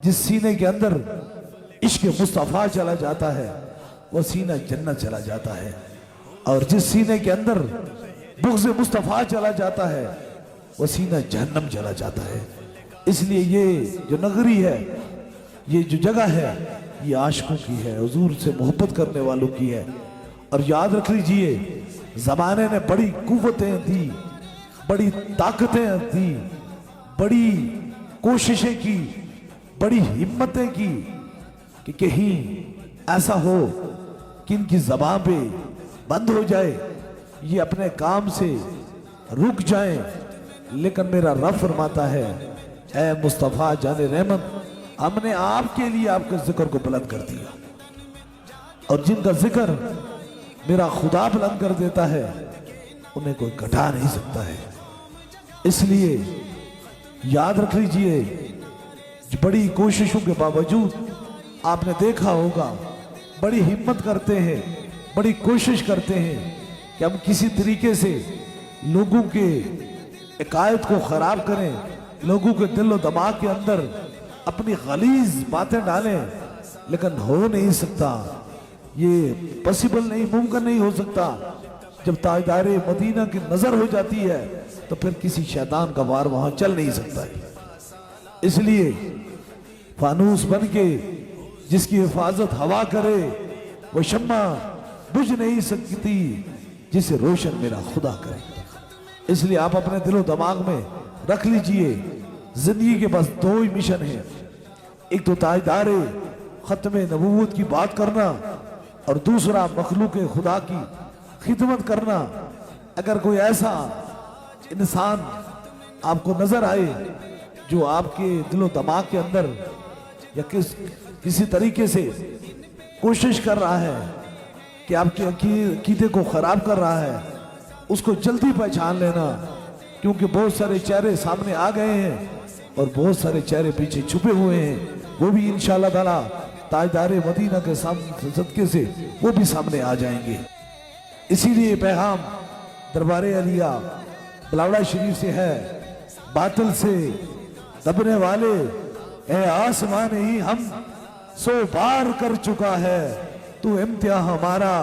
जिस सीने के अंदर इश्क मुस्तफ़ा चला जाता है वो सीना जन्नत चला जाता है, और जिस सीने के अंदर बुग़्ज़ मुस्तफ़ा चला जाता है वो सीना जहन्नम चला जाता है। इसलिए ये जो नगरी है, ये जो जगह है, ये आशिकों की है, हुजूर से मोहब्बत करने वालों की है। और याद रख लीजिए, ज़माने ने बड़ी कुव्वतें दी, बड़ी ताकतें दी, बड़ी कोशिशें की, बड़ी हिम्मतें की कि कहीं ऐसा हो कि इनकी ज़बान पे बंद हो जाए, ये अपने काम से रुक जाएं। लेकिन मेरा रब फरमाता है, ऐ मुस्तफ़ा जाने रहमत, हमने आपके लिए आपके जिक्र को बुलंद कर दिया, और जिनका जिक्र मेरा खुदा बुलंद कर देता है उन्हें कोई घटा नहीं सकता है। इसलिए याद रख लीजिए, बड़ी कोशिशों के बावजूद आपने देखा होगा, बड़ी हिम्मत करते हैं, बड़ी कोशिश करते हैं कि हम किसी तरीके से लोगों के अकायद को ख़राब करें, लोगों के दिल और दिमाग के अंदर अपनी गलीज़ बातें डालें, लेकिन हो नहीं सकता। ये पॉसिबल नहीं, मुमकिन नहीं हो सकता। जब ताजदारे मदीना की नज़र हो जाती है तो फिर किसी शैतान का वार वहाँ चल नहीं सकता है। इसलिए फानूस बन के जिसकी हिफाजत हवा करे, वो शम्मा बुझ नहीं सकती जिसे रोशन मेरा खुदा करे। इसलिए आप अपने दिलो दिमाग में रख लीजिए, जिंदगी के बस दो ही मिशन है, एक तो ताजदारे खत्म नबूवत की बात करना, और दूसरा मखलूक खुदा की खिदमत करना। अगर कोई ऐसा इंसान आपको नजर आए जो आपके दिलो दिमाग के अंदर या किसी तरीके से कोशिश कर रहा है कि आपके अकीदे को खराब कर रहा है, उसको जल्दी पहचान लेना, क्योंकि बहुत सारे चेहरे सामने आ गए हैं और बहुत सारे चेहरे पीछे छुपे हुए हैं। वो भी इंशाअल्लाह ताला ताजदारे मदीना के सामने सदके से वो भी सामने आ जाएंगे। इसीलिए पैगाम दरबारे अलिया बिलावड़ा शरीफ से है, बातिल से दबने वाले ए आसमान ही हम 100 बार कर चुका है, तू इम्तिया हमारा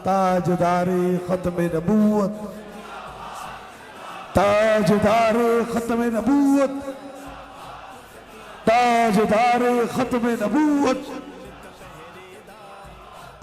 ताजदारे खत्म नबूवत, ताजदारे खत्म नबूवत, ताजदारे खत्म नबूवत।